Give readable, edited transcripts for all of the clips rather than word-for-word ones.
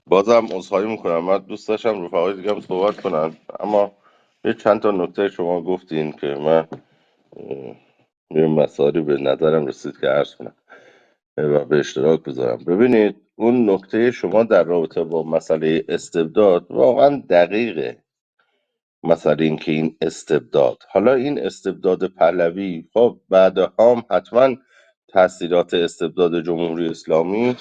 بازم عذرخواهی میکنم، من دوست داشتم رفقای دیگه هم صحبت کنن، اما یه چند تا نکته شما گفتین که من یه مسائلی به نظرم رسید که عرض کنم و به اشتراک بذارم. ببینید اون نکته شما در رابطه با مسئله استبداد واقعا دقیقه. مثلا اینکه این استبداد، حالا این استبداد پهلوی، خب بعد هم حتما تاثیرات استبداد جمهوری اسلامی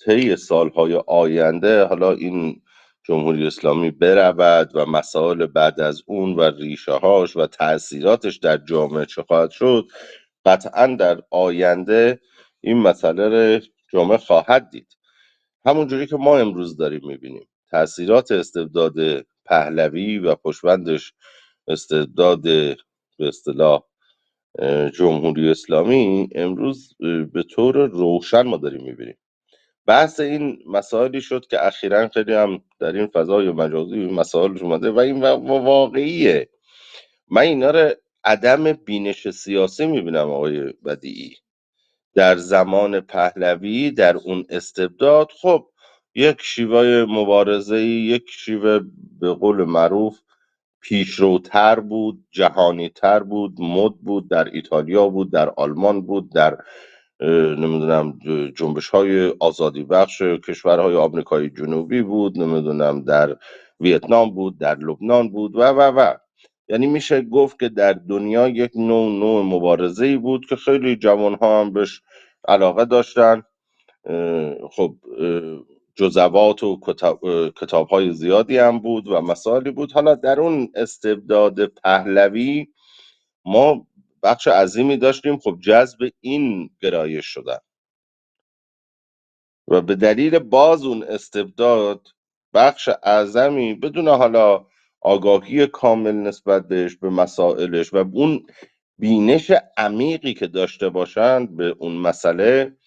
طی سالهای آینده، حالا این جمهوری اسلامی برود و مسائل بعد از اون و ریشه هاش و تاثیراتش در جامعه چه خواهد شد، قطعا در آینده این مسئله رو جامعه خواهد دید. همونجوری که ما امروز داریم میبینیم تاثیرات استبداد پهلوی و پشبندش استبداد به اصطلاح جمهوری اسلامی امروز به طور روشن ما داریم میبینیم. بحث این مسائلی شد که اخیراً خیلی هم در این فضای مجازی این مسائل اومده و این واقعیه. من اینا رو عدم بینش سیاسی میبینم آقای بدیعی. در زمان پهلوی در اون استبداد، خب یک شیوه مبارزه، یک شیوه به قول معروف پیشروتر بود، جهانی تر بود، مد بود، در ایتالیا بود، در آلمان بود، در نمیدونم جنبش های آزادی بخش کشورهای آمریکای جنوبی بود، نمیدونم در ویتنام بود، در لبنان بود و یعنی میشه گفت که در دنیا یک نوع مبارزه ای بود که خیلی جوان ها هم بهش علاقه داشتن. خب جزوات و کتاب های زیادی هم بود و مسائلی بود. حالا در اون استبداد پهلوی ما بخش عظیمی داشتیم خب جذب این گرایش شدن و به دلیل باز اون استبداد بخش اعظمی بدون حالا آگاهی کامل نسبت بهش به مسائلش و اون بینش عمیقی که داشته باشند به اون مسئله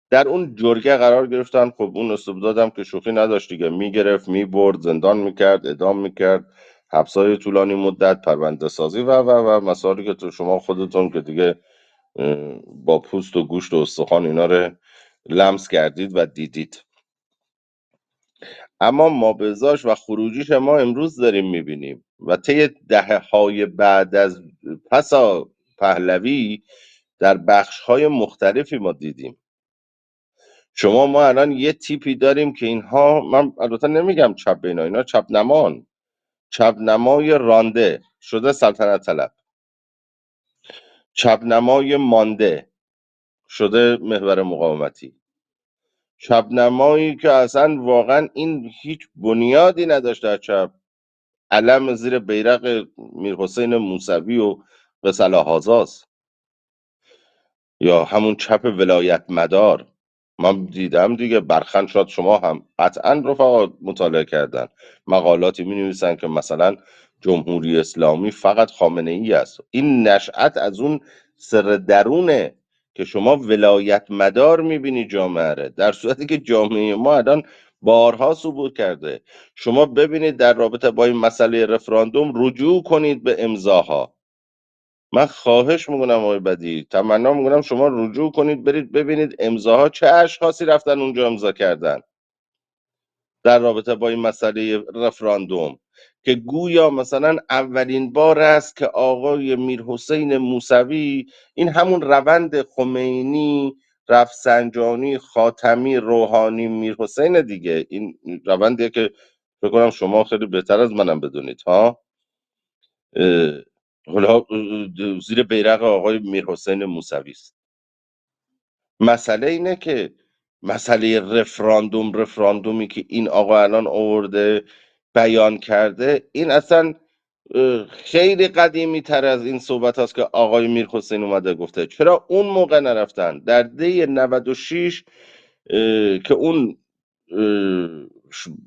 در اون جرگه قرار گرفتن. خب اون استبدادم که شوخی نداشت دیگه، میگرفت میبرد، زندان میکرد، اعدام میکرد، حبسای طولانی مدت، پرونده سازی و مسائلی که تو شما خودتون که دیگه با پوست و گوشت و استخوان اینا رو لمس کردید و دیدید. اما مابزاش و خروجیش ما امروز داریم میبینیم و طی دهه های بعد از پسا پهلوی در بخش های مختلفی ما دیدیم. شما ما الان یه تیپی داریم که اینها، من البته نمیگم چپ اینا، اینا چپ نمان، چپ نمای رانده شده سلطنت طلب، چپ نمای مانده شده محور مقاومتی، چپ نمایی که اصلا واقعا این هیچ بنیادی نداشت در چپ، علم زیر بیرق میرحسین موسوی و قصه هازاست، یا همون چپ ولایت مدار. من دیدم دیگه، برخن شد شما هم قطعا رفقا مطالعه کردن، مقالاتی می نویسن که مثلا جمهوری اسلامی فقط خامنه ای است. این نشأت از اون سر درونه که شما ولایت مدار میبینی جامعه ره، در صورتی که جامعه ما الان بارها ثبوت کرده. شما ببینید در رابطه با این مسئله رفراندوم رجوع کنید به امضاها. من خواهش میکنم آقای بدی، تمنا میکنم شما رجوع کنید برید ببینید امضاها چه اشخاصی رفتن اونجا امضا کردن در رابطه با این مسئله رفراندوم، که گویا مثلا اولین بار است که آقای میرحسین موسوی، این همون روند خمینی، رفسنجانی، خاتمی، روحانی، میرحسین دیگه، این روندیه که فکر کنم شما خیلی بهتر از منم بدونید ها. اه، حالا زیر بیرق آقای میرحسین موسوی است. مسئله اینه که مسئله رفراندومی که این آقا الان آورده بیان کرده، این اصلا خیلی قدیمی تر از این صحبت هست که آقای میرحسین اومده گفته. چرا اون موقع نرفتن در دی 96 که اون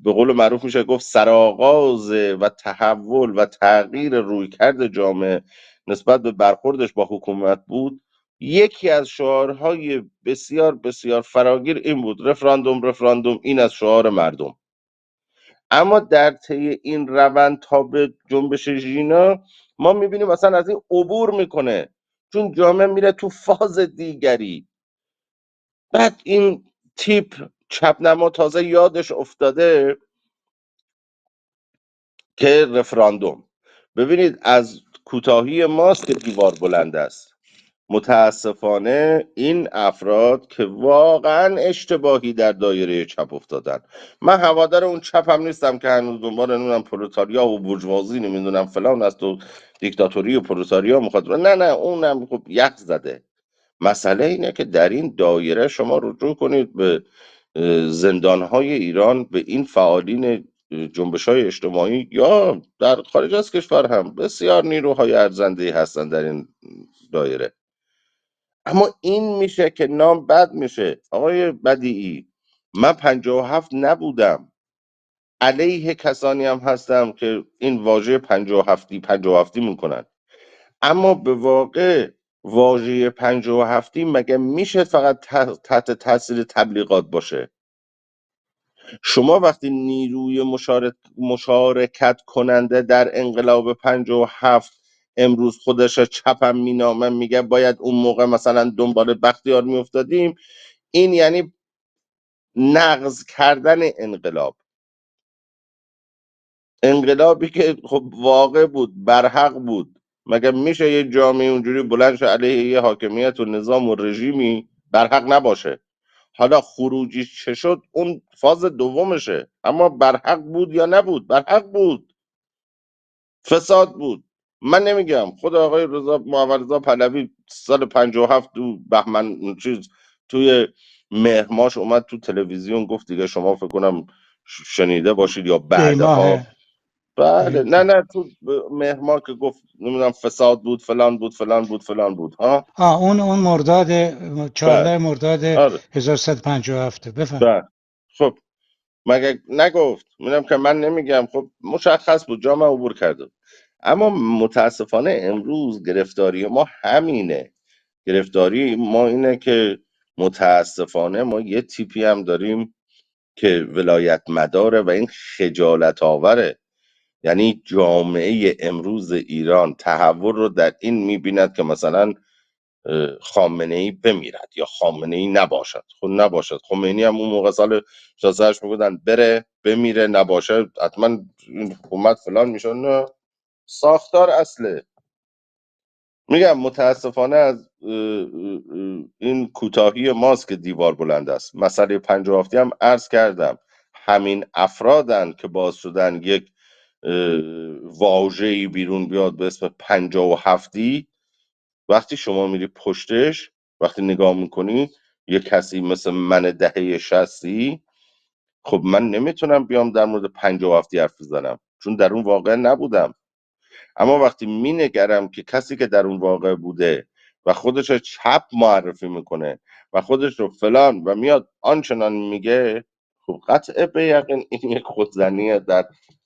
به قول معروف میشه گفت سرآغاز و تحول و تغییر رویکرد جامعه نسبت به برخوردش با حکومت بود، یکی از شعارهای بسیار بسیار فراگیر این بود: رفراندوم رفراندوم. این از شعار مردم. اما در طی این روند تا به جنبش ژینا ما میبینیم اصلا از این عبور میکنه، چون جامعه میره تو فاز دیگری. بعد این تیپ چپنما تازه یادش افتاده که رفراندوم. ببینید از کوتاهی ماست که دیوار بلند است. متاسفانه این افراد که واقعا اشتباهی در دایره چپ افتادن. من هوادار اون چپ هم نیستم که هنوز دنبال نمیدونم پرولتاریا و بورژوازی نمیدونم فلان است و دیکتاتوری و پرولتاریا میخواد، نه اونم خب یخ زده. مسئله اینه که در این دایره شما رجوع کنید به زندانهای ایران، به این فعالین جنبش های اجتماعی یا در خارج از کشور هم بسیار نیروهای ارزنده هستن در این دایره. اما این میشه که نام بد میشه. آقای بدیعی، من 57 نبودم، علیه کسانی هم هستم که این واژه 57 میکنن، اما به واقع واژه 57 مگه میشه فقط تحت تاثیر تبلیغات باشه؟ شما وقتی نیروی مشارکت کننده در انقلاب 57 امروز خودش چپم مینامه میگه باید اون موقع مثلا دنبال بختیار میافتادیم، این یعنی نقض کردن انقلابی که خب واقع بود، برحق بود. مگه میشه یه جامعه اونجوری بلند شه علیه یه حاکمیت و نظام و رژیمی برحق نباشه؟ حالا خروجیش چه شد اون فاز دومشه، اما برحق بود یا نبود؟ برحق بود، فساد بود. من نمیگم خود آقای محمد رضا پهلوی سال 57 تو بهمن چیز توی مهرماش اومد تو تلویزیون گفت دیگه، شما فکر کنم شنیده باشید یا دی بعدها. ماه بله، نه تو مهر ماه که گفت نمیدونم فساد بود فلان بود فلان بود فلان بود ها. اون مرداد بله 14 مرداد آره 1157 بفهم. بله. خب مگه نگفت؟ میدونم که من نمیگم، خب مشخص بود جامعه عبور کرده. اما متاسفانه امروز گرفتاری ما همینه. گرفتاری ما اینه که متاسفانه ما یه تیپی هم داریم که ولایت مداره و این خجالت آوره. یعنی جامعه امروز ایران تحول رو در این میبیند که مثلا خامنه ای بمیرد یا خامنه ای نباشد. خب نباشد، خمینی هم اون موقع سال 68 میگفتن بره بمیره، نباشه حتما این حکومت فلان میشه. نه، ساختار اصله. میگم متاسفانه از این کوتاهی ماست که دیوار بلند است. مسئله 57 هم عرض کردم، همین افرادن که باز شدن یک واژه‌ای بیرون بیاد به اسم 57. وقتی شما میری پشتش، وقتی نگاه میکنی یه کسی مثل من دهه 60، خب من نمیتونم بیام در مورد 57 حرف بزنم چون در اون واقع نبودم. اما وقتی مینگرم که کسی که در اون واقع بوده و خودش رو چپ معرفی میکنه و خودش رو فلان و میاد آنچنان میگه، خب قطع به یقین این یک خودزنیه در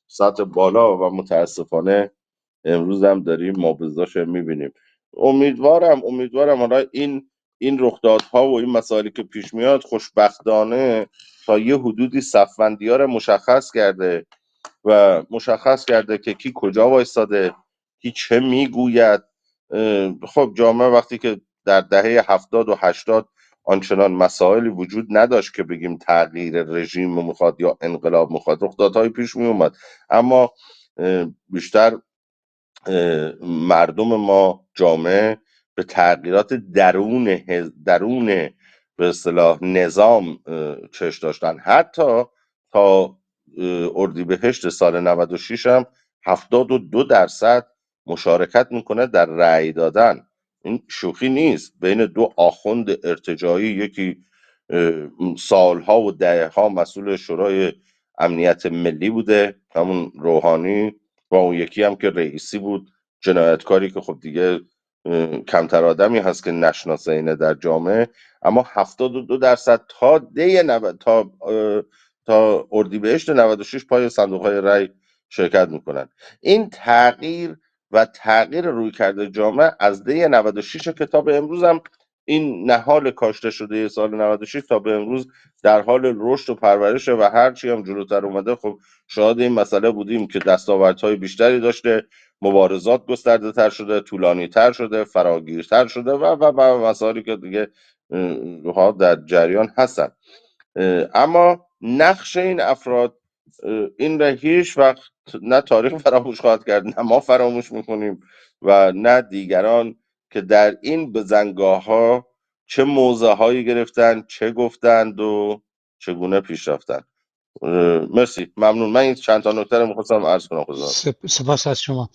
سطح بالا و متاسفانه امروز هم داریم مابزاش میبینیم. امیدوارم حالا این رخدادها و این مسائلی که پیش میاد خوشبختانه تا یه حدودی صف‌بندی‌ها رو مشخص کرده و مشخص کرده که کی کجا وایستاده، کی چه میگوید. خب جامعه وقتی که در دهه 70 و 80 آنچنان مسائلی وجود نداشت که بگیم تغییر رژیم میخواد یا انقلاب میخواد، رخدادهای پیش می اومد، اما بیشتر مردم ما، جامعه به تغییرات درون به اصطلاح نظام چش داشتن. حتی تا اردیبهشت سال 96 هم 72% مشارکت میکنه در رأی دادن. این شوخی نیست. بین دو آخوند ارتجاعی، یکی سالها و دهها مسئول شورای امنیت ملی بوده همون روحانی، و اون یکی هم که رئیسی بود، جنایتکاری که خب دیگه کمتر آدمی هست که نشناسه اینه در جامعه. اما 72% تا تا اردیبهشت 96 پای صندوق های رای شرکت میکنن. این تغییر روی کرده جامعه از دی 96 کتاب امروز هم این نهال کاشته شده سال 96 تا به امروز در حال رشد و پرورشه و هرچی هم جلوتر اومده خب شاهد این مسئله بودیم که دستاوردهای بیشتری داشته، مبارزات گسترده تر شده، طولانی تر شده، فراگیرتر شده و مسائلی که دیگه ها در جریان هستن. اما نقش این افراد این را هیچ وقت نه تاریخ فراموش خواهد کرد، نه ما فراموش میکنیم و نه دیگران که در این بزنگاه ها چه موضع هایی گرفتن، چه گفتند و چگونه پیش رفتن. مرسی، ممنون. من این چند تا نکته رو میخواستم عرض کنم خدمت. سپاس از شما.